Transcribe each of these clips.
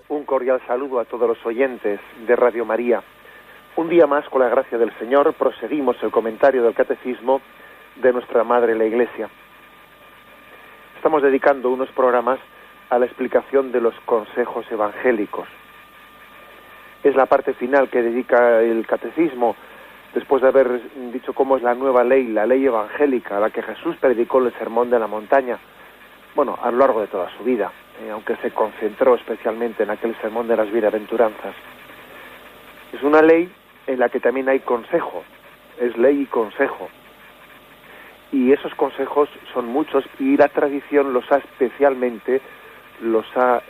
Un cordial saludo a todos los oyentes de Radio María. Un día más, con la gracia del Señor, proseguimos el comentario del Catecismo de nuestra Madre la Iglesia. Estamos dedicando unos programas a la explicación de los consejos evangélicos. Es la parte final que dedica el Catecismo, después de haber dicho cómo es la nueva ley, la ley evangélica, a la que Jesús predicó en el Sermón de la Montaña, bueno, a lo largo de toda su vida, aunque se concentró especialmente en aquel Sermón de las Bienaventuranzas. Es una ley en la que también hay consejo, es ley y consejo. Y esos consejos son muchos y la tradición los ha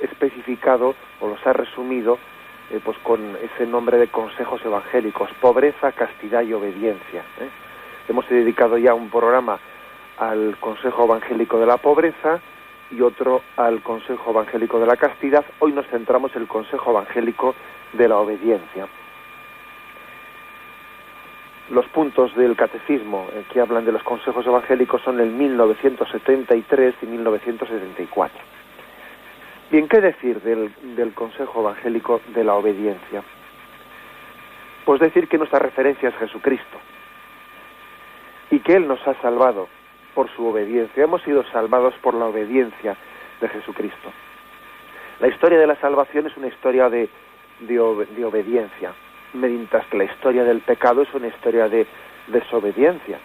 especificado o los ha resumido pues con ese nombre de consejos evangélicos: pobreza, castidad y obediencia. Hemos dedicado ya un programa al consejo evangélico de la pobreza y otro al consejo evangélico de la castidad. Hoy nos centramos en el consejo evangélico de la obediencia. Los puntos del catecismo que hablan de los consejos evangélicos son el 1973 y 1974. Bien, ¿qué decir del consejo evangélico de la obediencia? Pues decir que nuestra referencia es Jesucristo y que Él nos ha salvado por su obediencia. Hemos sido salvados por la obediencia de Jesucristo. La historia de la salvación es una historia de obediencia, mientras que la historia del pecado es una historia de desobediencia.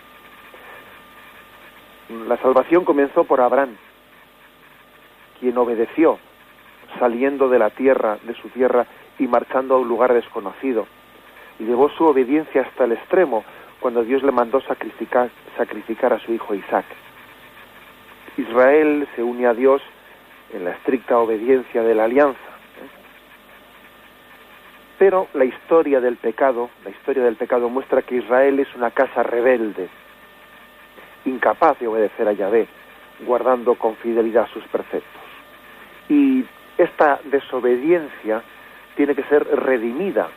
La salvación comenzó por Abraham, quien obedeció, saliendo de la tierra, de su tierra, y marchando a un lugar desconocido. Y llevó su obediencia hasta el extremo, cuando Dios le mandó sacrificar a su hijo Isaac. Israel se une a Dios en la estricta obediencia de la alianza. Pero la historia del pecado muestra que Israel es una casa rebelde, incapaz de obedecer a Yahvé, guardando con fidelidad sus preceptos. Y esta desobediencia tiene que ser redimida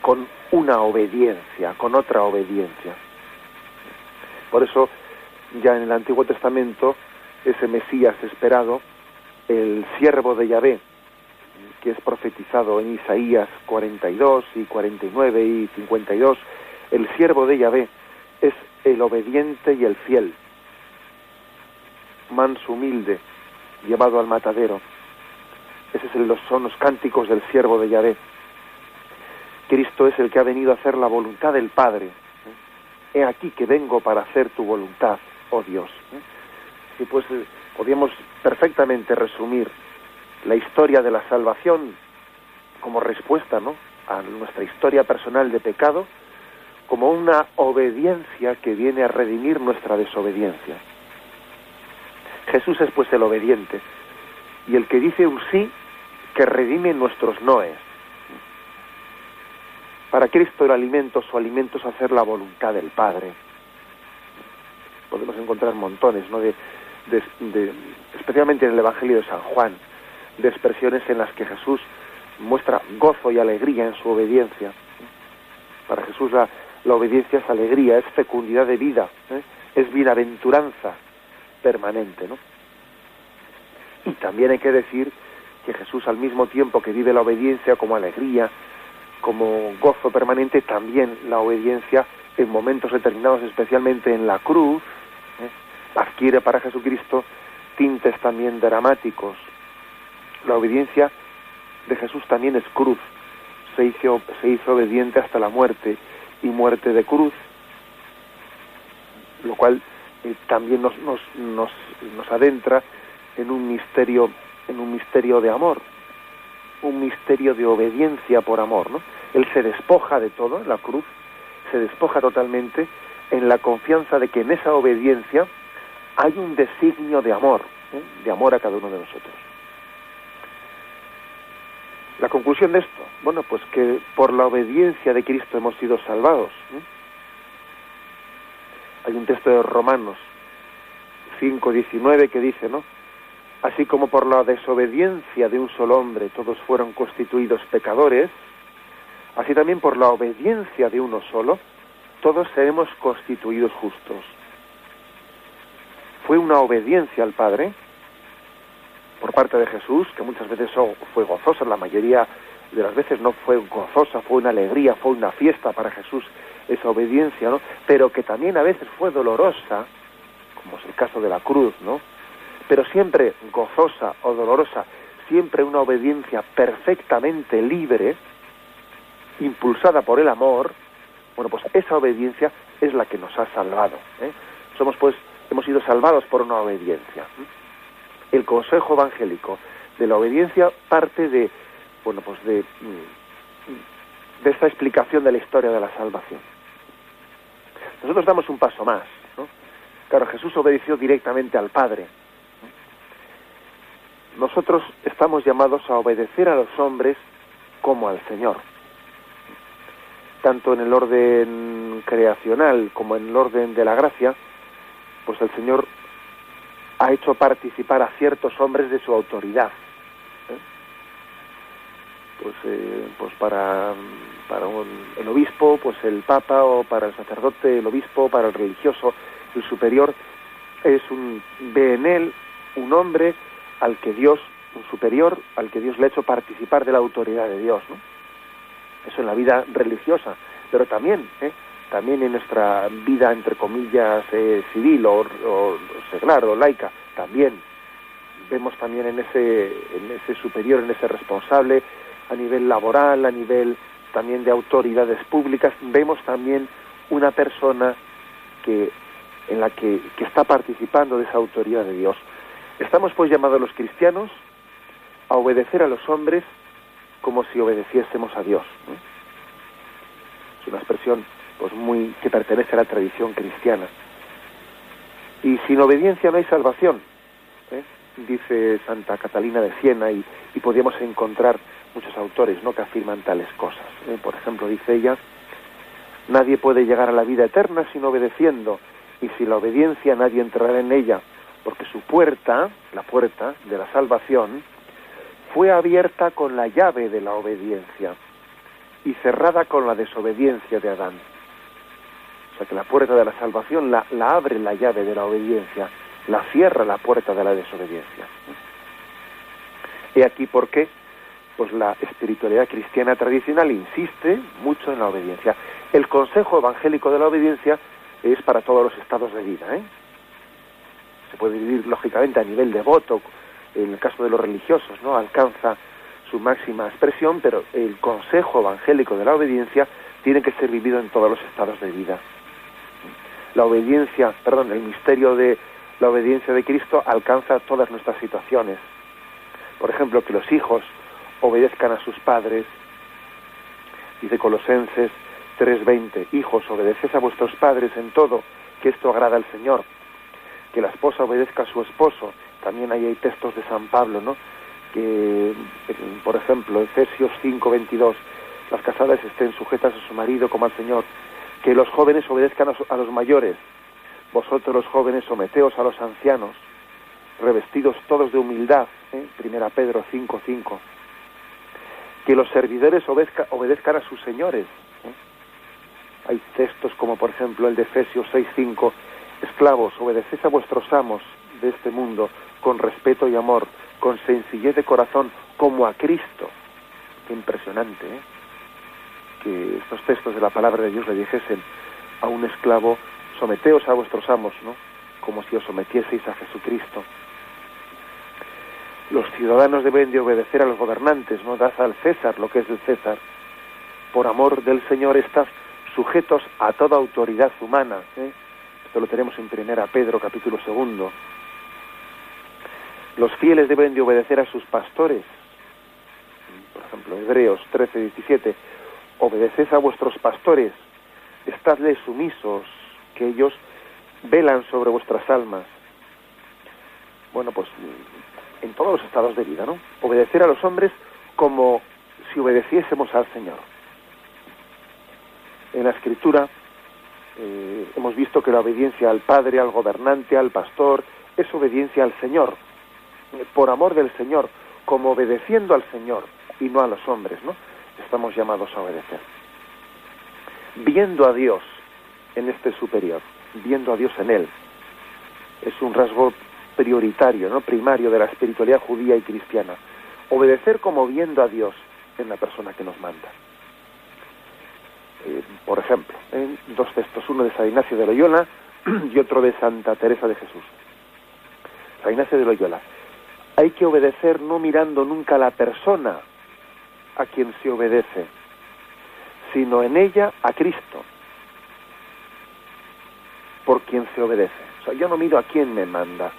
con una obediencia, con otra obediencia. Por eso, ya en el Antiguo Testamento, ese Mesías esperado, el siervo de Yahvé, que es profetizado en Isaías 42 y 49 y 52, el siervo de Yahvé es el obediente y el fiel, manso, humilde, llevado al matadero. Esos son los cánticos del siervo de Yahvé. Cristo es el que ha venido a hacer la voluntad del Padre. He aquí que vengo para hacer tu voluntad, oh Dios. Y pues podríamos perfectamente resumir la historia de la salvación como respuesta, ¿no?, a nuestra historia personal de pecado, como una obediencia que viene a redimir nuestra desobediencia. Jesús es pues el obediente y el que dice un sí que redime nuestros noes. Para Cristo su alimento es hacer la voluntad del Padre. Podemos encontrar montones, ¿no?, especialmente en el Evangelio de San Juan, de expresiones en las que Jesús muestra gozo y alegría en su obediencia. Para Jesús la obediencia es alegría, es fecundidad de vida, es bienaventuranza permanente, ¿no? Y también hay que decir que Jesús, al mismo tiempo que vive la obediencia como alegría, como gozo permanente, también la obediencia en momentos determinados, especialmente en la cruz, adquiere para Jesucristo tintes también dramáticos. La obediencia de Jesús también es cruz. Se hizo obediente hasta la muerte, y muerte de cruz, lo cual también nos adentra en un misterio de amor, un misterio de obediencia por amor, ¿no? Él se despoja de todo en la cruz, se despoja totalmente en la confianza de que en esa obediencia hay un designio de amor a cada uno de nosotros. La conclusión de esto, bueno, pues que por la obediencia de Cristo hemos sido salvados. Hay un texto de Romanos 5:19 que dice, ¿no?: así como por la desobediencia de un solo hombre todos fueron constituidos pecadores, así también por la obediencia de uno solo todos seremos constituidos justos. Fue una obediencia al Padre por parte de Jesús, que muchas veces fue gozosa, la mayoría de las veces no fue gozosa, fue una alegría, fue una fiesta para Jesús esa obediencia, ¿no? Pero que también a veces fue dolorosa, como es el caso de la cruz, ¿no? Pero siempre gozosa o dolorosa, siempre una obediencia perfectamente libre, impulsada por el amor. Bueno, pues esa obediencia es la que nos ha salvado, ¿eh? Hemos sido salvados por una obediencia. El consejo evangélico de la obediencia parte de esta explicación de la historia de la salvación. Nosotros damos un paso más, ¿no? Claro, Jesús obedeció directamente al Padre. Nosotros estamos llamados a obedecer a los hombres como al Señor. Tanto en el orden creacional como en el orden de la gracia, pues el Señor ha hecho participar a ciertos hombres de su autoridad. Pues para el obispo, pues el Papa, o para el sacerdote, el obispo, para el religioso, el superior, ve en él un hombre un superior, al que Dios le ha hecho participar de la autoridad de Dios, ¿no? Eso en la vida religiosa, pero también en nuestra vida, entre comillas, civil o seglar o laica, también vemos también en ese superior, en ese responsable, a nivel laboral, a nivel también de autoridades públicas, vemos también una persona que está participando de esa autoridad de Dios. Estamos pues llamados los cristianos a obedecer a los hombres como si obedeciésemos a Dios, ¿no? Es una expresión pues que pertenece a la tradición cristiana. Y sin obediencia no hay salvación, ¿eh? Dice Santa Catalina de Siena, y podríamos encontrar muchos autores, ¿no?, que afirman tales cosas, ¿eh? Por ejemplo, dice ella: nadie puede llegar a la vida eterna sin obedeciendo, y sin la obediencia nadie entrará en ella, porque su puerta, la puerta de la salvación, fue abierta con la llave de la obediencia y cerrada con la desobediencia de Adán. O sea que la puerta de la salvación la abre la llave de la obediencia, la cierra la puerta de la desobediencia. He aquí por qué pues la espiritualidad cristiana tradicional insiste mucho en la obediencia. El consejo evangélico de la obediencia es para todos los estados de vida, ¿eh? Se puede vivir lógicamente a nivel devoto, en el caso de los religiosos, ¿no?, alcanza su máxima expresión, pero el consejo evangélico de la obediencia tiene que ser vivido en todos los estados de vida. El misterio de la obediencia de Cristo alcanza todas nuestras situaciones. Por ejemplo, que los hijos obedezcan a sus padres. Dice Colosenses 3:20: hijos, obedeced a vuestros padres en todo, que esto agrada al Señor. Que la esposa obedezca a su esposo. También hay textos de San Pablo, ¿no?, que, por ejemplo, Efesios 5:22, las casadas estén sujetas a su marido como al Señor. Que los jóvenes obedezcan a los mayores. Vosotros los jóvenes someteos a los ancianos, revestidos todos de humildad, ¿eh? 1 Pedro 5:5. Que los servidores obedezcan a sus señores, ¿eh? Hay textos como, por ejemplo, el de Efesios 6:5: esclavos, obedeced a vuestros amos de este mundo con respeto y amor, con sencillez de corazón, como a Cristo. Qué impresionante, ¿eh?, que estos textos de la palabra de Dios le dijesen a un esclavo: someteos a vuestros amos, ¿no?, como si os sometieseis a Jesucristo. Los ciudadanos deben de obedecer a los gobernantes, ¿no? Dad al César lo que es del César. Por amor del Señor, estad sujetos a toda autoridad humana, ¿eh? Esto lo tenemos en 1 Pedro, capítulo 2. Los fieles deben de obedecer a sus pastores. Por ejemplo, Hebreos 13:17: obedeced a vuestros pastores, estadles sumisos, que ellos velan sobre vuestras almas. Bueno, pues en todos los estados de vida, ¿no? Obedecer a los hombres como si obedeciésemos al Señor. En la Escritura hemos visto que la obediencia al Padre, al gobernante, al pastor, es obediencia al Señor, por amor del Señor, como obedeciendo al Señor y no a los hombres, ¿no? Estamos llamados a obedecer. Viendo a Dios en este superior, viendo a Dios en él, es un rasgo prioritario, ¿no? Primario de la espiritualidad judía y cristiana. Obedecer como viendo a Dios en la persona que nos manda. Por ejemplo, dos textos, uno de San Ignacio de Loyola y otro de Santa Teresa de Jesús. San Ignacio de Loyola: hay que obedecer no mirando nunca a la persona a quien se obedece, sino en ella a Cristo, por quien se obedece. O sea, yo no miro a quién me manda,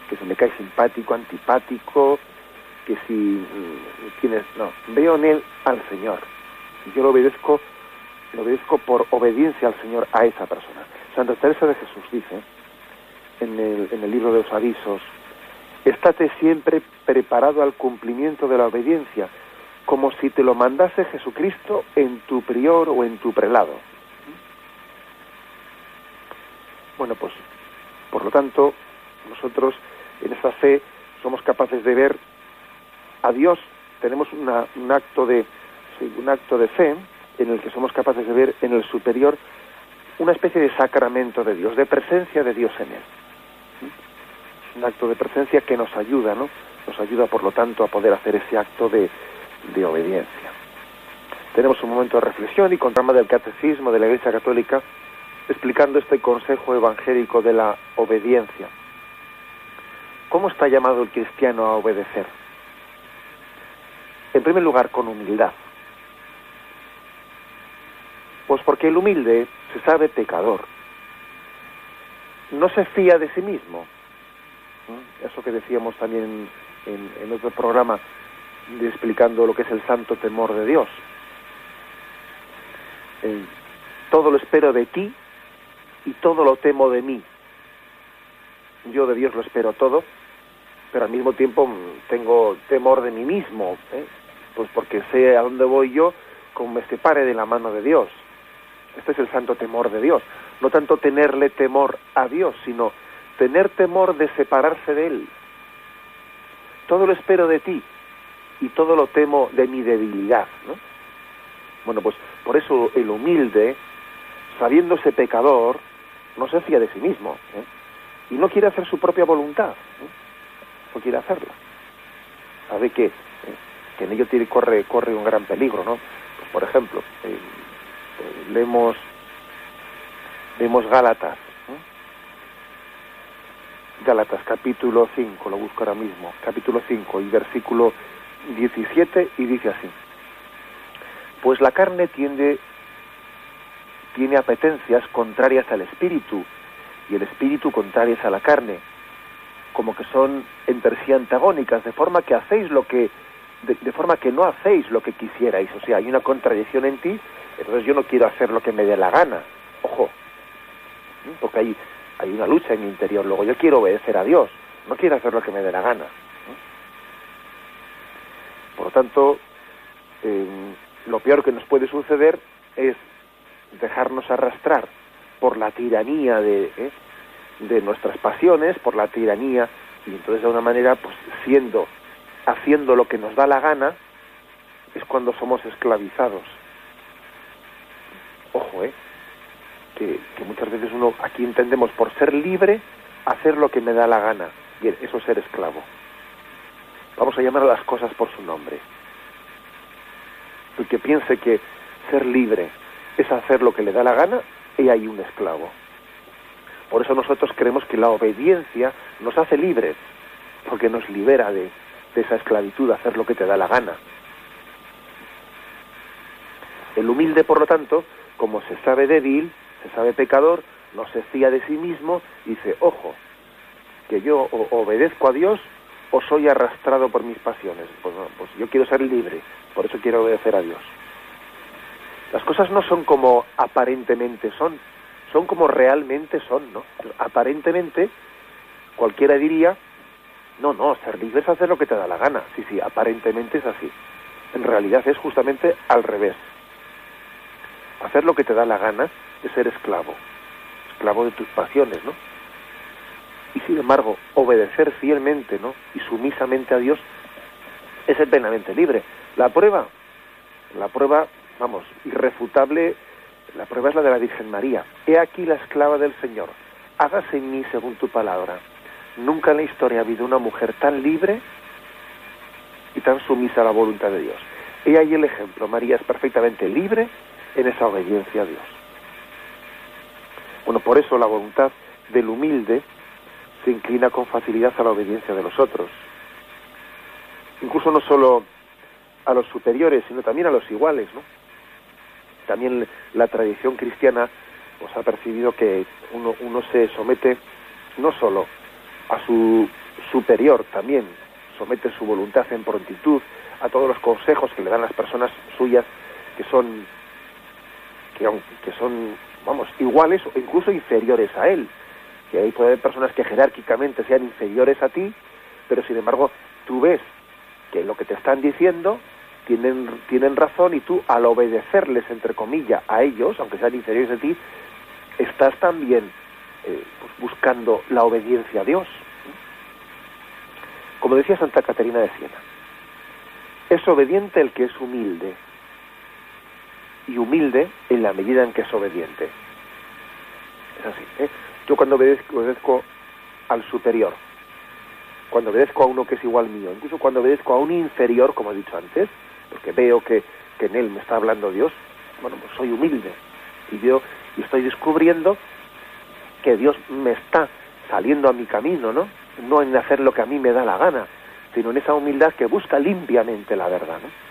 que si me cae simpático, antipático, que si quién es, no, veo en él al Señor. Y yo lo obedezco por obediencia al Señor a esa persona. Santa Teresa de Jesús dice en el libro de los avisos: estate siempre preparado al cumplimiento de la obediencia, como si te lo mandase Jesucristo en tu prior o en tu prelado. Bueno, pues, por lo tanto, nosotros en esta fe somos capaces de ver a Dios, tenemos un acto de fe en el que somos capaces de ver en el superior una especie de sacramento de Dios, de presencia de Dios en él. Un acto de presencia que nos ayuda, ¿no? Nos ayuda, por lo tanto, a poder hacer ese acto de obediencia. Tenemos un momento de reflexión y con trama del Catecismo de la Iglesia Católica, explicando este consejo evangélico de la obediencia. ¿Cómo está llamado el cristiano a obedecer? En primer lugar, con humildad. Pues porque el humilde se sabe pecador. No se fía de sí mismo. Eso que decíamos también en otro programa, explicando lo que es el santo temor de Dios. Todo lo espero de ti y todo lo temo de mí. Yo de Dios lo espero todo, pero al mismo tiempo tengo temor de mí mismo, pues porque sé a dónde voy yo, como me separe de la mano de Dios. Este es el santo temor de Dios. No tanto tenerle temor a Dios, sino tener temor de separarse de Él. Todo lo espero de ti y todo lo temo de mi debilidad, ¿no? Bueno, pues por eso el humilde, sabiéndose pecador, no se fía de sí mismo, y no quiere hacer su propia voluntad, no quiere hacerla. Sabe que en ello corre un gran peligro, ¿no? Pues por ejemplo, leemos Gálatas, Gálatas capítulo 5, lo busco ahora mismo, capítulo 5 y versículo 17, y dice así: pues la carne tiene apetencias contrarias al espíritu, y el espíritu contrarias a la carne, como que son entre sí antagónicas, de forma que no hacéis lo que quisierais. O sea, hay una contradicción en ti, entonces yo no quiero hacer lo que me dé la gana. Ojo, porque hay una lucha en mi interior. Luego yo quiero obedecer a Dios, no quiero hacer lo que me dé la gana. Por lo tanto, lo peor que nos puede suceder es dejarnos arrastrar por la tiranía de nuestras pasiones, por la tiranía, y entonces de una manera, pues haciendo lo que nos da la gana, es cuando somos esclavizados. Ojo, que muchas veces uno, aquí entendemos por ser libre, hacer lo que me da la gana. Bien, eso es ser esclavo. Vamos a llamar a las cosas por su nombre. El que piense que ser libre es hacer lo que le da la gana, y hay un esclavo. Por eso nosotros creemos que la obediencia nos hace libres, porque nos libera de esa esclavitud, de hacer lo que te da la gana. El humilde, por lo tanto, como se sabe débil, se sabe pecador, no se fía de sí mismo, dice: ojo, que yo obedezco a Dios o soy arrastrado por mis pasiones. Pues no, pues yo quiero ser libre, por eso quiero obedecer a Dios. Las cosas no son como aparentemente son como realmente son, ¿no? Aparentemente, cualquiera diría: no, ser libre es hacer lo que te da la gana. Sí, aparentemente es así. En realidad es justamente al revés. Hacer lo que te da la gana es ser esclavo de tus pasiones, ¿no? Y sin embargo, obedecer fielmente, ¿no?, y sumisamente a Dios es ser plenamente libre. La prueba, vamos, irrefutable, la prueba es la de la Virgen María. He aquí la esclava del Señor, hágase en mí según tu palabra. Nunca en la historia ha habido una mujer tan libre y tan sumisa a la voluntad de Dios. He ahí el ejemplo. María es perfectamente libre en esa obediencia a Dios. Bueno, por eso la voluntad del humilde se inclina con facilidad a la obediencia de los otros. Incluso no solo a los superiores, sino también a los iguales, ¿no? También la tradición cristiana pues ha percibido que uno se somete no solo a su superior, también somete su voluntad en prontitud a todos los consejos que le dan las personas suyas que son vamos, iguales o incluso inferiores a él. Que ahí puede haber personas que jerárquicamente sean inferiores a ti, pero sin embargo tú ves que lo que te están diciendo tienen razón, y tú, al obedecerles, entre comillas, a ellos, aunque sean inferiores a ti, estás también pues buscando la obediencia a Dios. Como decía Santa Caterina de Siena, es obediente el que es humilde, y humilde en la medida en que es obediente. Es así, ¿eh? Yo cuando obedezco al superior, cuando obedezco a uno que es igual mío, incluso cuando obedezco a un inferior, como he dicho antes, porque veo que en él me está hablando Dios, bueno, pues soy humilde, y estoy descubriendo que Dios me está saliendo a mi camino, no en hacer lo que a mí me da la gana, sino en esa humildad que busca limpiamente la verdad, ¿no?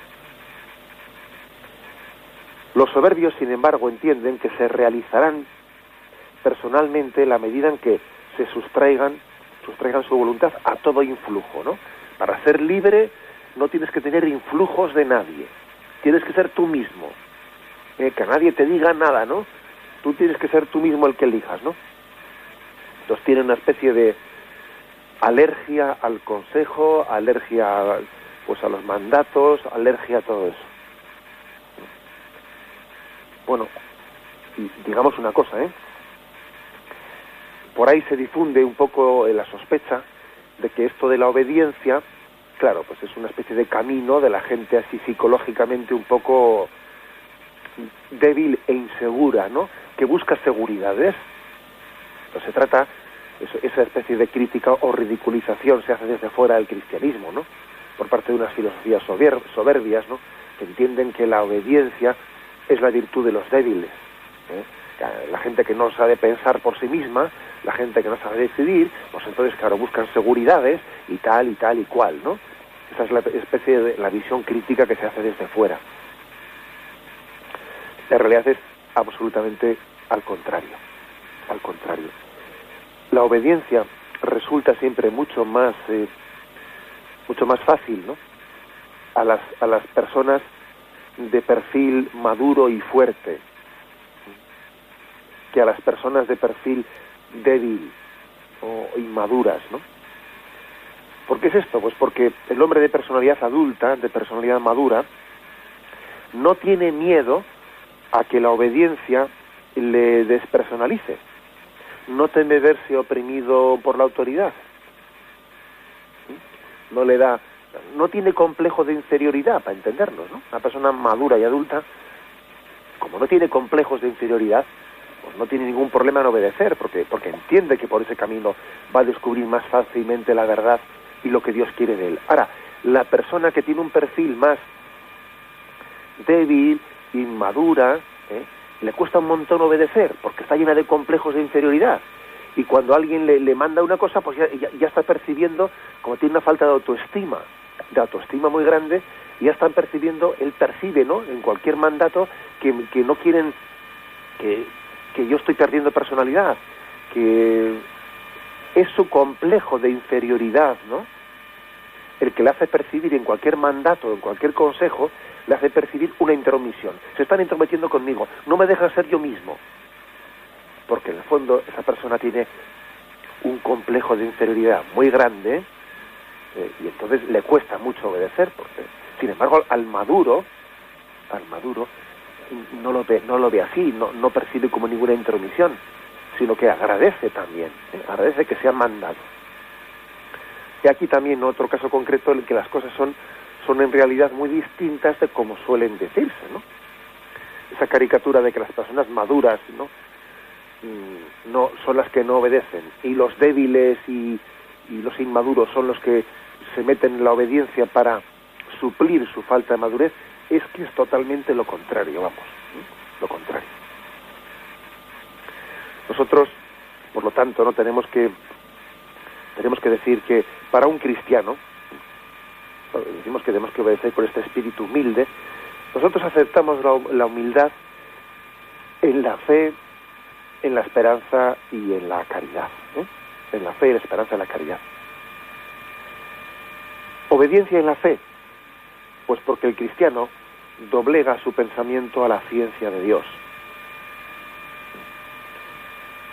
Los soberbios, sin embargo, entienden que se realizarán personalmente en la medida en que se sustraigan su voluntad a todo influjo, ¿no? Para ser libre no tienes que tener influjos de nadie, tienes que ser tú mismo, que nadie te diga nada, ¿no? Tú tienes que ser tú mismo el que elijas, ¿no? Entonces tienen una especie de alergia al consejo, alergia pues a los mandatos, alergia a todo eso. Bueno, y digamos una cosa, por ahí se difunde un poco la sospecha de que esto de la obediencia, claro, pues es una especie de camino de la gente así psicológicamente un poco débil e insegura, ¿no? Que busca seguridades. Entonces se trata, esa especie de crítica o ridiculización se hace desde fuera del cristianismo, ¿no? Por parte de unas filosofías soberbias, ¿no? Que entienden que la obediencia es la virtud de los débiles, La gente que no sabe pensar por sí misma, la gente que no sabe decidir, pues entonces, claro, buscan seguridades y tal y cual, ¿no? Esa es la especie de la visión crítica que se hace desde fuera. La realidad es absolutamente al contrario. Al contrario. La obediencia resulta siempre mucho más fácil, ¿no? A las personas de perfil maduro y fuerte, que a las personas de perfil débil o inmaduras, ¿no? ¿Por qué es esto? Pues porque el hombre de personalidad adulta, de personalidad madura, no tiene miedo a que la obediencia le despersonalice. No teme verse oprimido por la autoridad. No tiene complejo de inferioridad, para entendernos, ¿no? Una persona madura y adulta, como no tiene complejos de inferioridad, pues no tiene ningún problema en obedecer, porque entiende que por ese camino va a descubrir más fácilmente la verdad y lo que Dios quiere de él. Ahora, la persona que tiene un perfil más débil, inmadura, le cuesta un montón obedecer, porque está llena de complejos de inferioridad. Y cuando alguien le manda una cosa, pues ya está percibiendo, como tiene una falta de autoestima muy grande, y ya están percibiendo, él percibe, ¿no?, en cualquier mandato que no quieren, que yo estoy perdiendo personalidad, que es su complejo de inferioridad, ¿no?, el que le hace percibir en cualquier mandato, en cualquier consejo, le hace percibir una intromisión. Se están intrometiendo conmigo, no me dejan ser yo mismo. Porque en el fondo esa persona tiene un complejo de inferioridad muy grande, y entonces le cuesta mucho obedecer. Porque, sin embargo, al maduro no lo ve así, no percibe como ninguna intromisión, sino que agradece también, agradece que sea mandado. Y aquí también otro caso concreto en el que las cosas son en realidad muy distintas de como suelen decirse, ¿no? Esa caricatura de que las personas maduras, ¿no?, no son las que no obedecen, y los débiles y y los inmaduros son los que se meten en la obediencia para suplir su falta de madurez, es que es totalmente lo contrario, vamos, lo contrario. Nosotros, por lo tanto, no tenemos que decir que para un cristiano, decimos que tenemos que obedecer con este espíritu humilde. Nosotros aceptamos la humildad en la fe, en la esperanza y en la caridad, en la fe, la esperanza y la caridad. Obediencia en la fe, pues porque el cristiano doblega su pensamiento a la ciencia de Dios.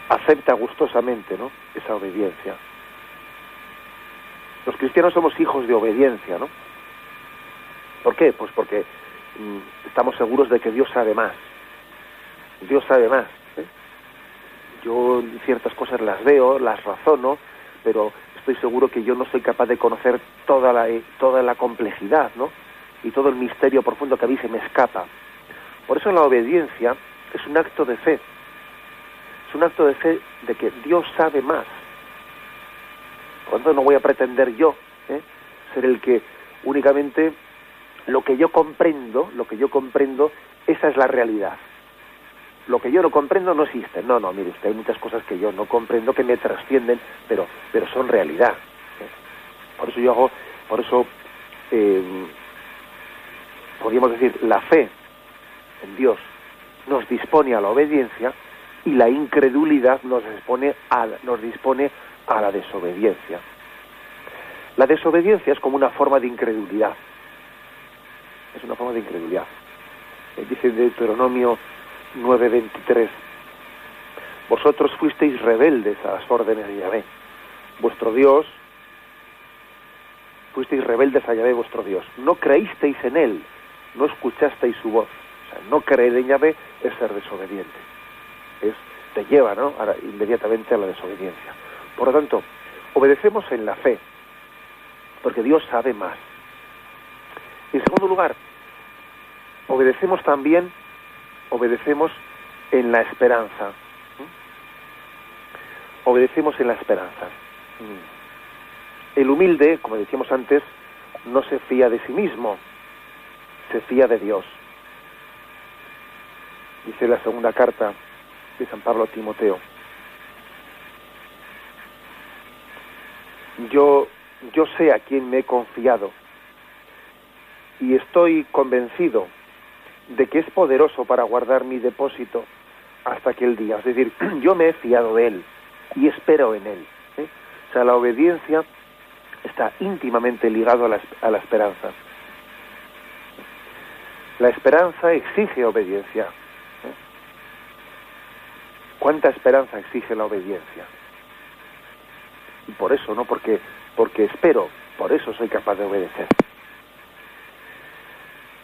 Acepta gustosamente, ¿no?, esa obediencia. Los cristianos somos hijos de obediencia, ¿no? ¿Por qué? Pues porque estamos seguros de que Dios sabe más. Dios sabe más. Yo ciertas cosas las veo, las razono, pero estoy seguro que yo no soy capaz de conocer toda la complejidad, ¿no?, y todo el misterio profundo que a mí se me escapa. Por eso la obediencia es un acto de fe. Es un acto de fe de que Dios sabe más. Por lo tanto, no voy a pretender yo ser el que únicamente lo que yo comprendo, esa es la realidad. Lo que yo no comprendo no existe. No, mire usted, hay muchas cosas que yo no comprendo, que me trascienden, pero son realidad. Por eso podríamos decir, la fe en Dios nos dispone a la obediencia y la incredulidad nos dispone a la desobediencia. La desobediencia es como una forma de incredulidad. Es una forma de incredulidad. Dice Deuteronomio 9:23: vosotros fuisteis rebeldes a las órdenes de Yahvé, vuestro Dios. Fuisteis rebeldes a Yahvé, vuestro Dios. No creísteis en Él, no escuchasteis su voz. O sea, no creer en Yahvé es ser desobediente. Te lleva, ¿no?, inmediatamente a la desobediencia. Por lo tanto, obedecemos en la fe, porque Dios sabe más. En segundo lugar, obedecemos en la esperanza. Obedecemos en la esperanza. El humilde, como decíamos antes, no se fía de sí mismo, se fía de Dios. Dice la segunda carta de San Pablo a Timoteo: yo sé a quién me he confiado y estoy convencido de que es poderoso para guardar mi depósito hasta aquel día. Es decir, yo me he fiado de Él y espero en Él. O sea, la obediencia está íntimamente ligado a la esperanza. La esperanza exige obediencia. ¿Cuánta esperanza exige la obediencia? Y por eso, ¿no? Porque espero, por eso soy capaz de obedecer.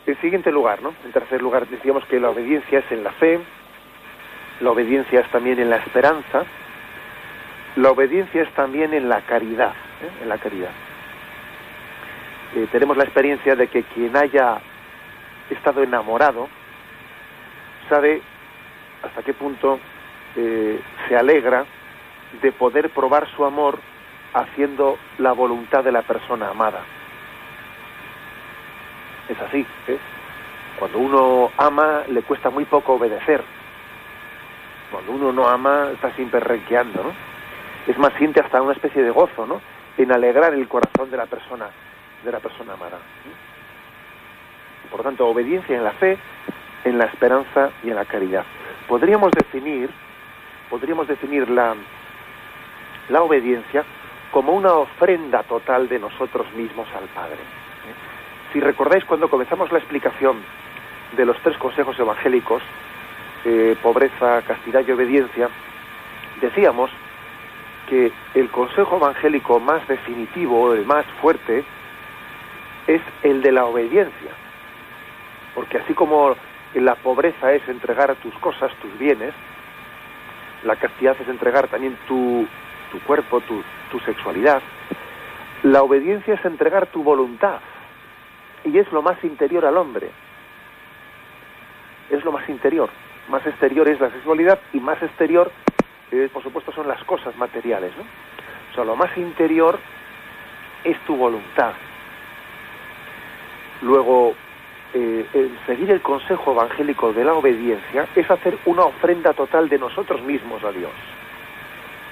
En siguiente lugar, ¿no? En tercer lugar, decíamos que la obediencia es en la fe, la obediencia es también en la esperanza, la obediencia es también en la caridad, en la caridad. Tenemos la experiencia de que quien haya estado enamorado sabe hasta qué punto se alegra de poder probar su amor haciendo la voluntad de la persona amada. Es así, Cuando uno ama, le cuesta muy poco obedecer. Cuando uno no ama, está siempre renqueando, ¿no? Es más, siente hasta una especie de gozo, ¿no?, en alegrar el corazón de la persona amada. Por lo tanto, obediencia en la fe, en la esperanza y en la caridad. Podríamos definir la obediencia como una ofrenda total de nosotros mismos al Padre. Si recordáis, cuando comenzamos la explicación de los 3 consejos evangélicos, pobreza, castidad y obediencia, decíamos que el consejo evangélico más definitivo, el más fuerte, es el de la obediencia. Porque así como la pobreza es entregar tus cosas, tus bienes, la castidad es entregar también tu cuerpo, tu sexualidad, la obediencia es entregar tu voluntad, y es lo más interior al hombre. Es lo más interior. Más exterior es la sexualidad y más exterior, por supuesto, son las cosas materiales, ¿no? O sea, lo más interior es tu voluntad. Luego, el seguir el consejo evangélico de la obediencia es hacer una ofrenda total de nosotros mismos a Dios.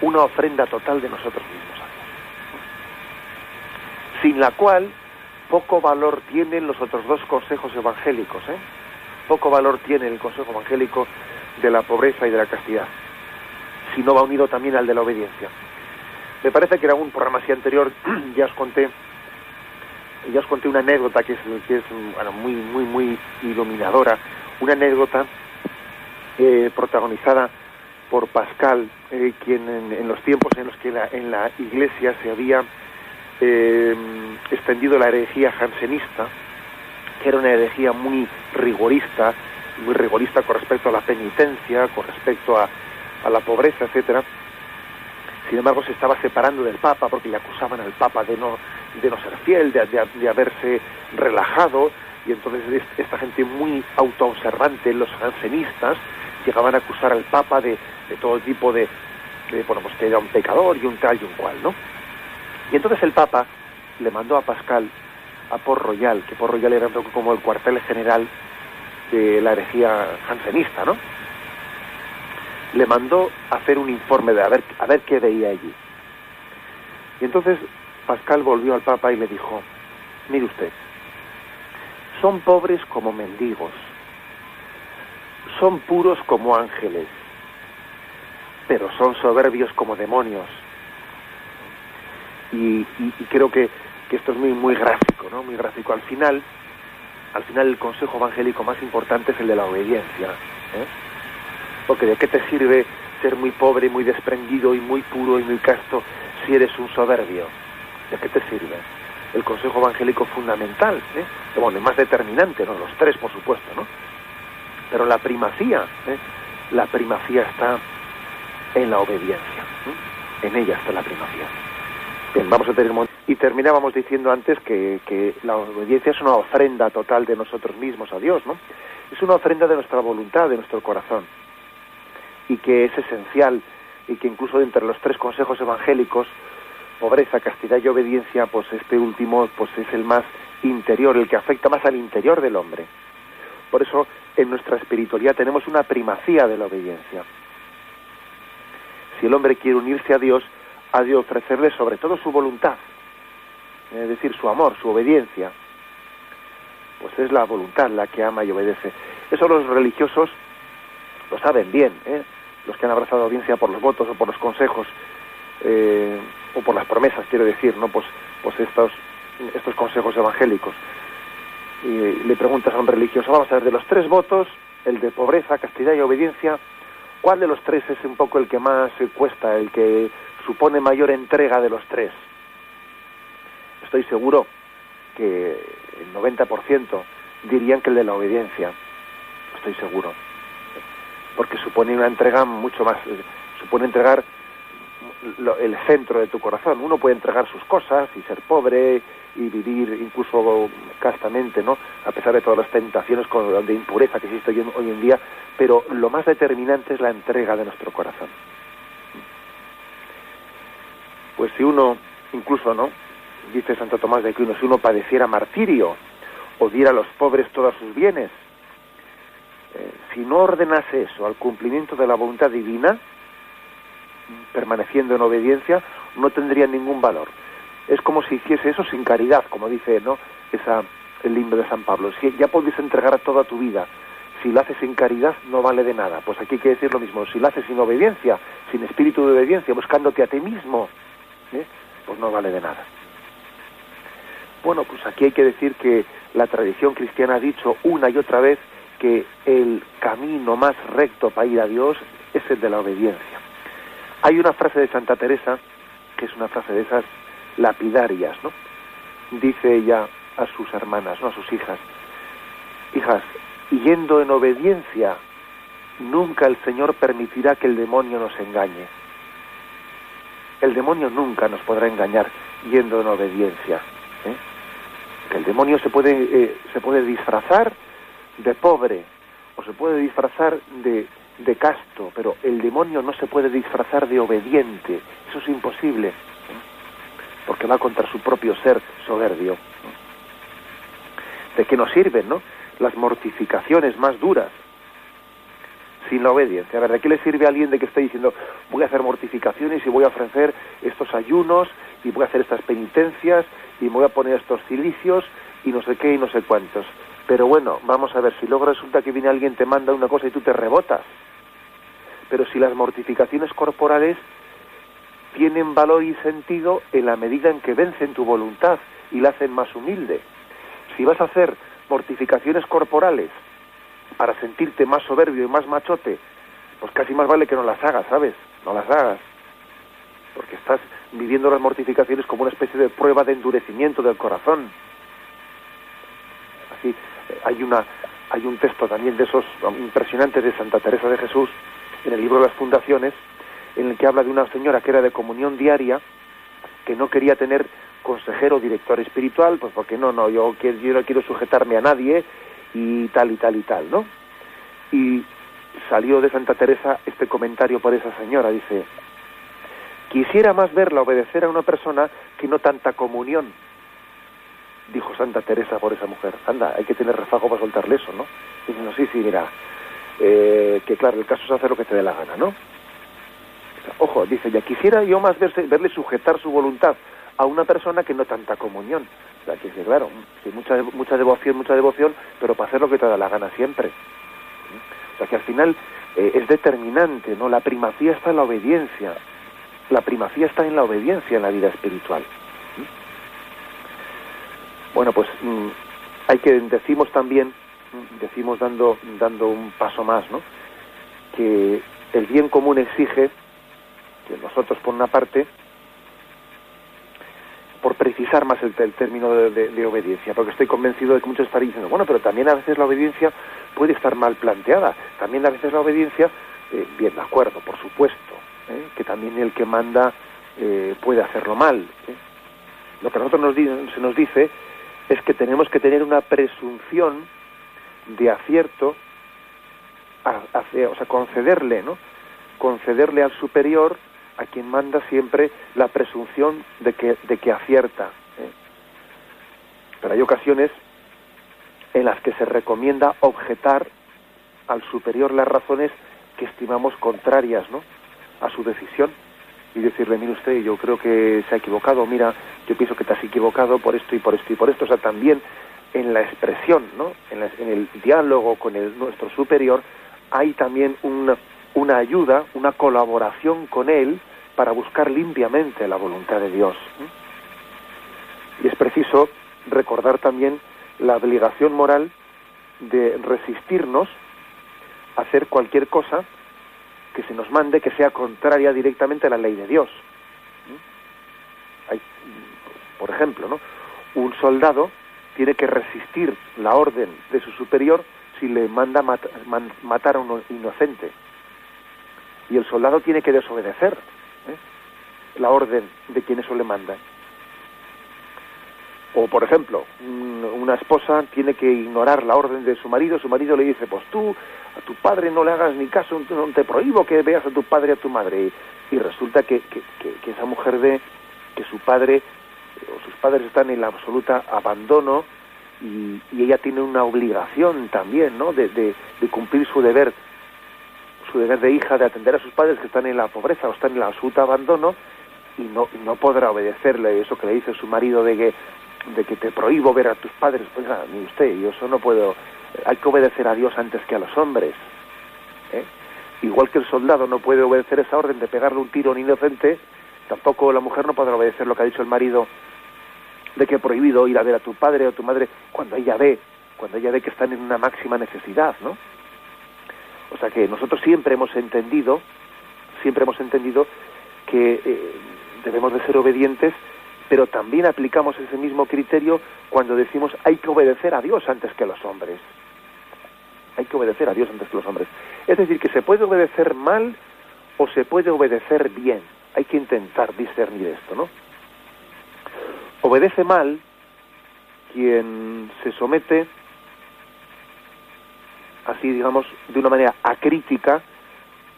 Una ofrenda total de nosotros mismos a Dios. Sin la cual, poco valor tienen los otros dos consejos evangélicos, Poco valor tiene el consejo evangélico de la pobreza y de la castidad, si no va unido también al de la obediencia. Me parece que en algún programa así anterior ya os conté una anécdota que es bueno, muy iluminadora, una anécdota protagonizada por Pascal, quien en los tiempos en los que en la Iglesia se había extendido la herejía jansenista, que era una herejía muy rigorista con respecto a la penitencia, con respecto a la pobreza, etcétera. Sin embargo, se estaba separando del Papa porque le acusaban al Papa de no ser fiel, de haberse relajado, y entonces esta gente muy autoobservante, los jansenistas, llegaban a acusar al Papa de todo tipo de bueno, pues que era un pecador y un tal y un cual, ¿no? Y entonces el Papa le mandó a Pascal a Port-Royal, que Port-Royal era un poco como el cuartel general de la herejía jansenista, ¿no? Le mandó a hacer un informe de a ver qué veía allí. Y entonces Pascal volvió al Papa y le dijo: mire usted, son pobres como mendigos, son puros como ángeles, pero son soberbios como demonios. Y creo que esto es muy gráfico, ¿no? Muy gráfico. Al final el consejo evangélico más importante es el de la obediencia, Porque ¿de qué te sirve ser muy pobre, muy desprendido y muy puro y muy casto si eres un soberbio? ¿De qué te sirve? El consejo evangélico fundamental, bueno, el más determinante, ¿no? Los tres, por supuesto, ¿no? Pero la primacía está en la obediencia, En ella está la primacía. Bien, vamos a tener y terminábamos diciendo antes que la obediencia es una ofrenda total de nosotros mismos a Dios, ¿no? Es una ofrenda de nuestra voluntad, de nuestro corazón, y que es esencial, y que incluso entre los tres consejos evangélicos, pobreza, castidad y obediencia, pues este último pues es el más interior, el que afecta más al interior del hombre. Por eso en nuestra espiritualidad tenemos una primacía de la obediencia. Si el hombre quiere unirse a Dios, ha de ofrecerle sobre todo su voluntad, es decir, su amor, su obediencia. Pues es la voluntad la que ama y obedece. Eso los religiosos lo saben bien, los que han abrazado la obediencia por los votos o por los consejos, o por las promesas, quiero decir, ¿no? Pues estos consejos evangélicos. Y le preguntas a un religioso: vamos a ver, de los tres votos, el de pobreza, castidad y obediencia, ¿cuál de los tres es un poco el que más cuesta, el que supone mayor entrega de los tres? Estoy seguro que el 90% dirían que el de la obediencia. Estoy seguro. Porque supone una entrega mucho más, supone entregar el centro de tu corazón. Uno puede entregar sus cosas y ser pobre y vivir incluso castamente, ¿no? A pesar de todas las tentaciones de impureza que existe hoy en día, pero lo más determinante es la entrega de nuestro corazón. Pues si uno, incluso, ¿no?, dice Santo Tomás de Aquino, si uno padeciera martirio o diera a los pobres todos sus bienes, si no ordenase eso al cumplimiento de la voluntad divina, permaneciendo en obediencia, no tendría ningún valor. Es como si hiciese eso sin caridad, como dice, ¿no?, el himno de San Pablo. Si ya podéis entregar toda tu vida, si lo haces sin caridad no vale de nada. Pues aquí hay que decir lo mismo: si lo haces sin obediencia, sin espíritu de obediencia, buscándote a ti mismo, pues no vale de nada. Bueno, pues aquí hay que decir que la tradición cristiana ha dicho una y otra vez que el camino más recto para ir a Dios es el de la obediencia. Hay una frase de Santa Teresa, que es una frase de esas lapidarias, ¿no? Dice ella a sus hermanas, ¿no?, a sus hijas: hijas, yendo en obediencia, nunca el Señor permitirá que el demonio nos engañe. El demonio nunca nos podrá engañar yendo en obediencia, Que el demonio se puede disfrazar de pobre o se puede disfrazar de casto, pero el demonio no se puede disfrazar de obediente. Eso es imposible. porque va contra su propio ser soberbio. ¿De qué nos sirven, no?, las mortificaciones más duras sin la obediencia? A ver, ¿de qué le sirve a alguien de que esté diciendo voy a hacer mortificaciones y voy a ofrecer estos ayunos y voy a hacer estas penitencias y me voy a poner estos cilicios y no sé qué y no sé cuántos? Pero bueno, vamos a ver, si luego resulta que viene alguien, te manda una cosa y tú te rebotas. Pero si las mortificaciones corporales tienen valor y sentido en la medida en que vencen tu voluntad y la hacen más humilde. Si vas a hacer mortificaciones corporales para sentirte más soberbio y más machote, pues casi más vale que no las hagas, ¿sabes? No las hagas. Porque estás viviendo las mortificaciones como una especie de prueba de endurecimiento del corazón. Así, hay un texto también de esos impresionantes de Santa Teresa de Jesús, en el libro de las Fundaciones, en el que habla de una señora que era de comunión diaria, que no quería tener consejero o director espiritual, pues porque yo no quiero sujetarme a nadie, y tal, ¿no? Y salió de Santa Teresa este comentario por esa señora, dice: quisiera más verla obedecer a una persona que no tanta comunión. Dijo Santa Teresa por esa mujer. Anda, hay que tener refajo para soltarle eso, ¿no? Diciendo, sí, mira, que claro, el caso es hacer lo que te dé la gana, ¿no? Ojo, dice, ya quisiera yo más verle sujetar su voluntad a una persona que no tanta comunión. O sea, que claro, sí, mucha devoción, pero para hacer lo que te da la gana siempre. O sea, que al final es determinante, ¿no? La primacía está en la obediencia. La primacía está en la obediencia en la vida espiritual. Bueno, pues decimos dando un paso más, ¿no?, que el bien común exige que nosotros, por una parte, por precisar más el término de obediencia, porque estoy convencido de que muchos estarían diciendo, bueno, pero también a veces la obediencia puede estar mal planteada, también a veces la obediencia, bien, de acuerdo, por supuesto, que también el que manda puede hacerlo mal. Lo que a nosotros se nos dice es que tenemos que tener una presunción de acierto, o sea, concederle al superior, a quien manda, siempre la presunción de que acierta. Pero hay ocasiones en las que se recomienda objetar al superior las razones que estimamos contrarias, ¿no?, a su decisión, y decirle, mire usted, yo creo que se ha equivocado, mira, yo pienso que te has equivocado por esto y por esto y por esto. O sea, también en la expresión, ¿no?, en el diálogo con nuestro superior, hay también una ayuda, una colaboración con él para buscar limpiamente la voluntad de Dios. Y es preciso recordar también la obligación moral de resistirnos a hacer cualquier cosa que se nos mande que sea contraria directamente a la ley de Dios. Hay, por ejemplo, ¿no?, un soldado tiene que resistir la orden de su superior si le manda matar a un inocente. Y el soldado tiene que desobedecer la orden de quien eso le manda. O, por ejemplo, una esposa tiene que ignorar la orden de su marido le dice, pues tú a tu padre no le hagas ni caso, no te prohíbo que veas a tu padre y a tu madre. Y resulta que esa mujer ve que su padre o sus padres están en el absoluta abandono, y ella tiene una obligación también, ¿no?, de cumplir su deber de hija, de atender a sus padres que están en la pobreza o están en el absoluto abandono, y no podrá obedecerle eso que le dice su marido de que te prohíbo ver a tus padres. Pues nada, ni usted, yo eso no puedo. Hay que obedecer a Dios antes que a los hombres, Igual que el soldado no puede obedecer esa orden de pegarle un tiro a un inocente, tampoco la mujer no podrá obedecer lo que ha dicho el marido de que ha prohibido ir a ver a tu padre o tu madre cuando ella ve que están en una máxima necesidad, ¿no? O sea que nosotros siempre hemos entendido que debemos de ser obedientes, pero también aplicamos ese mismo criterio cuando decimos hay que obedecer a Dios antes que a los hombres. Hay que obedecer a Dios antes que a los hombres. Es decir, que se puede obedecer mal o se puede obedecer bien. Hay que intentar discernir esto, ¿no? Obedece mal quien se somete, así digamos, de una manera acrítica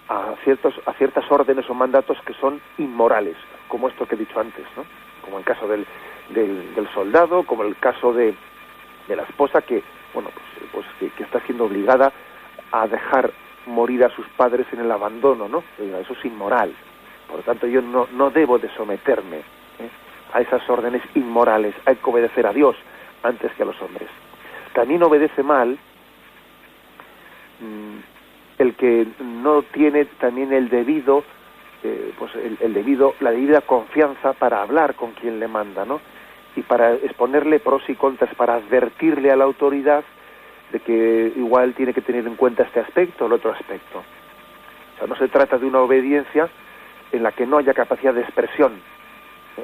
a ciertas órdenes o mandatos que son inmorales, como esto que he dicho antes, ¿no? como el caso del soldado, como el caso de la esposa que, bueno, que está siendo obligada a dejar morir a sus padres en el abandono, ¿no? Eso es inmoral. Por lo tanto, yo no debo de someterme a esas órdenes inmorales. Hay que obedecer a Dios antes que a los hombres. También obedece mal el que no tiene también el debido, la debida confianza para hablar con quien le manda, ¿no? Y para exponerle pros y contras, para advertirle a la autoridad de que igual tiene que tener en cuenta este aspecto o el otro aspecto. O sea, no se trata de una obediencia en la que no haya capacidad de expresión.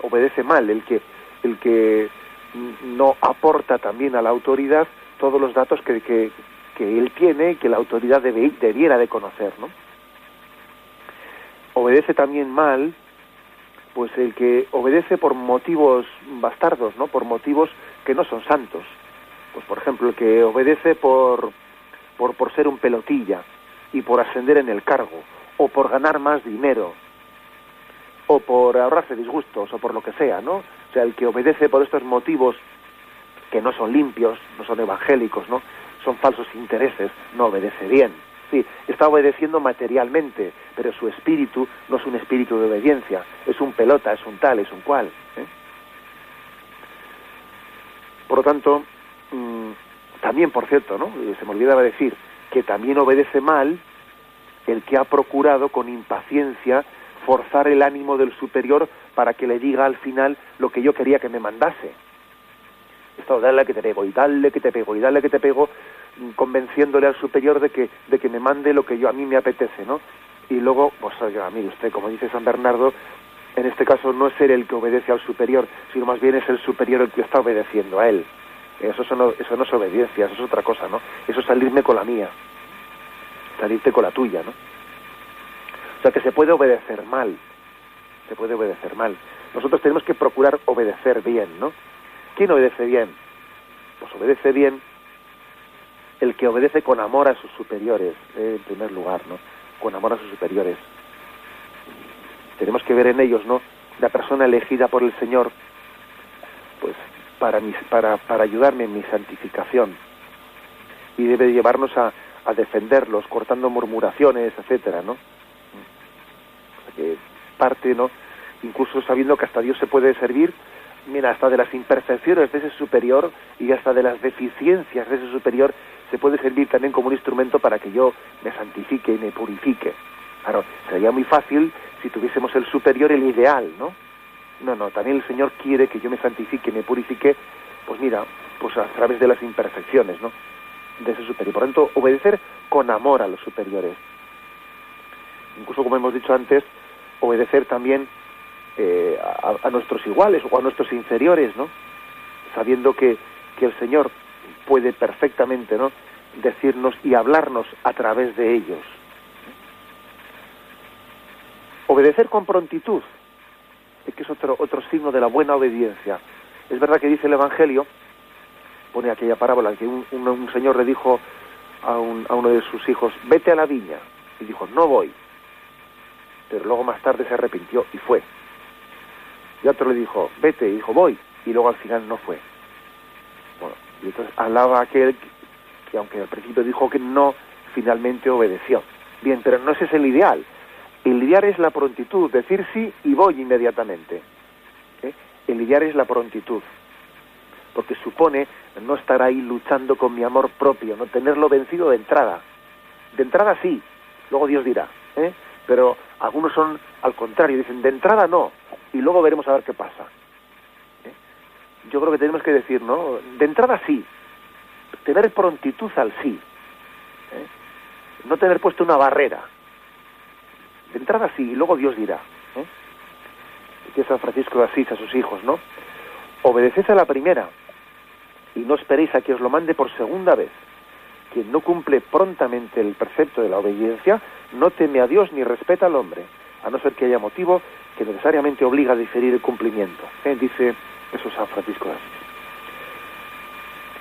Obedece mal el que no aporta también a la autoridad todos los datos que él tiene y que la autoridad debiera de conocer, ¿no? Obedece también mal pues el que obedece por motivos bastardos, ¿no? Por motivos que no son santos. Pues por ejemplo, el que obedece por ser un pelotilla y por ascender en el cargo, o por ganar más dinero, o por ahorrarse disgustos, o por lo que sea, ¿no? O sea, el que obedece por estos motivos que no son limpios, no son evangélicos, ¿no? Son falsos intereses, no obedece bien. Sí, está obedeciendo materialmente, pero su espíritu no es un espíritu de obediencia, es un pelota, es un tal, es un cual, ¿eh? Por lo tanto, también, por cierto, ¿no? Se me olvidaba decir que también obedece mal el que ha procurado con impaciencia forzar el ánimo del superior para que le diga al final lo que yo quería que me mandase. Esto, dale que te pego, y dale que te pego, y dale que te pego, convenciéndole al superior de que me mande lo que a mí me apetece, ¿no? Y luego, pues oiga, mire usted, como dice San Bernardo, en este caso no es él el que obedece al superior, sino más bien es el superior el que está obedeciendo a él. Eso no es obediencia, eso es otra cosa, ¿no? Eso es salirme con la mía, salirte con la tuya, ¿no? O sea que se puede obedecer mal, Nosotros tenemos que procurar obedecer bien, ¿no? ¿Quién obedece bien? Pues obedece bien el que obedece con amor a sus superiores, en primer lugar, ¿no? Con amor a sus superiores. Tenemos que ver en ellos, ¿no?, la persona elegida por el Señor, pues para ayudarme en mi santificación, y debe llevarnos a defenderlos, cortando murmuraciones, etcétera, ¿no? O sea que parte, ¿no?, incluso sabiendo que hasta Dios se puede servir, mira, hasta de las imperfecciones de ese superior y hasta de las deficiencias de ese superior, se puede servir también como un instrumento para que yo me santifique y me purifique. Claro, sería muy fácil si tuviésemos el superior, el ideal, ¿no? No, también el Señor quiere que yo me santifique y me purifique, pues mira, pues a través de las imperfecciones, ¿no?, de ese superior. Por lo tanto, obedecer con amor a los superiores. Incluso, como hemos dicho antes, obedecer también a nuestros iguales o a nuestros inferiores, ¿no?, sabiendo que el Señor puede perfectamente, ¿no?, decirnos y hablarnos a través de ellos. Obedecer con prontitud, que es otro signo de la buena obediencia. Es verdad que dice el Evangelio, pone aquella parábola, que un señor le dijo a uno de sus hijos, vete a la viña, y dijo, no voy, pero luego más tarde se arrepintió y fue. Y otro le dijo, vete, y dijo, voy, y luego al final no fue. Bueno, y entonces hablaba aquel que aunque al principio dijo que no, finalmente obedeció. Bien, pero no ese es el ideal. El ideal es la prontitud, decir sí y voy inmediatamente. El ideal es la prontitud, porque supone no estar ahí luchando con mi amor propio, no tenerlo vencido de entrada. De entrada sí, luego Dios dirá, pero algunos son al contrario, dicen de entrada no, y luego veremos a ver qué pasa. Yo creo que tenemos que decir, ¿no?, de entrada sí, tener prontitud al sí, no tener puesto una barrera. De entrada sí, y luego Dios dirá. Dice San Francisco de Asís a sus hijos, ¿no? Obedeced a la primera, y no esperéis a que os lo mande por segunda vez. Quien no cumple prontamente el precepto de la obediencia, no teme a Dios ni respeta al hombre, a no ser que haya motivo que necesariamente obliga a diferir el cumplimiento. Dice eso San Francisco de Asís.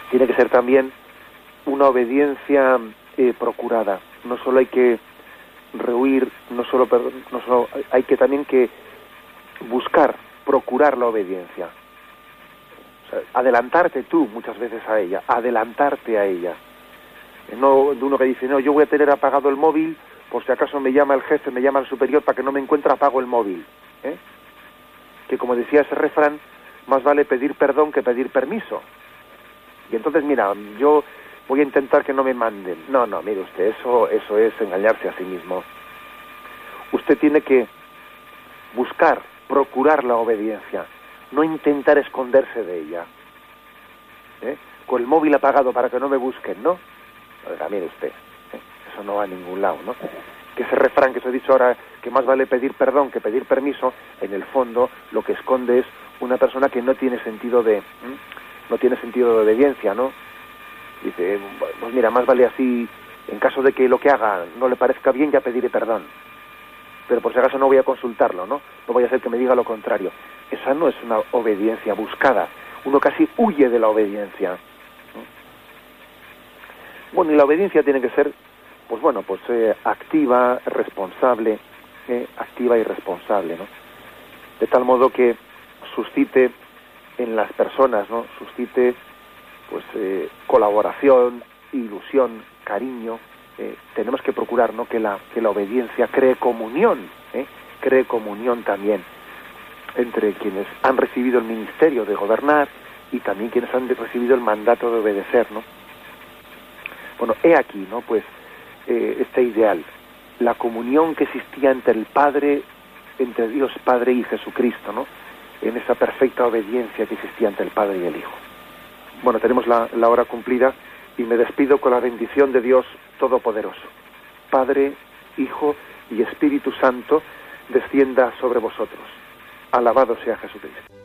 Tiene que ser también una obediencia procurada. No solo hay que rehuir, no solo hay que también que buscar procurar la obediencia. O sea, adelantarte tú muchas veces a ella, adelantarte a ella. No de uno que dice, no, yo voy a tener apagado el móvil, por si acaso me llama el jefe, me llama el superior, para que no me encuentre, apago el móvil. Que como decía ese refrán, más vale pedir perdón que pedir permiso. Y entonces, mira, yo voy a intentar que no me manden. No, mire usted, eso es engañarse a sí mismo. Usted tiene que buscar, procurar la obediencia, no intentar esconderse de ella. Con el móvil apagado para que no me busquen, ¿no? Oiga, mire usted, eso no va a ningún lado, ¿no? Que ese refrán que os he dicho ahora, que más vale pedir perdón que pedir permiso, en el fondo lo que esconde es una persona que no tiene sentido de obediencia, ¿no? Dice, pues mira, más vale así, en caso de que lo que haga no le parezca bien, ya pediré perdón. Pero por si acaso no voy a consultarlo, ¿no? No voy a hacer que me diga lo contrario. Esa no es una obediencia buscada. Uno casi huye de la obediencia. Bueno, y la obediencia tiene que ser, activa, responsable, ¿no? De tal modo que suscite en las personas, ¿no? Suscite, colaboración, ilusión, cariño. Tenemos que procurar, ¿no?, que la obediencia cree comunión también entre quienes han recibido el ministerio de gobernar y también quienes han recibido el mandato de obedecer, ¿no? Bueno, he aquí, ¿no?, este ideal, la comunión que existía entre el Padre, entre Dios Padre y Jesucristo, ¿no?, en esa perfecta obediencia que existía entre el Padre y el Hijo. Bueno, tenemos la hora cumplida y me despido con la bendición de Dios Todopoderoso. Padre, Hijo y Espíritu Santo, descienda sobre vosotros. Alabado sea Jesucristo.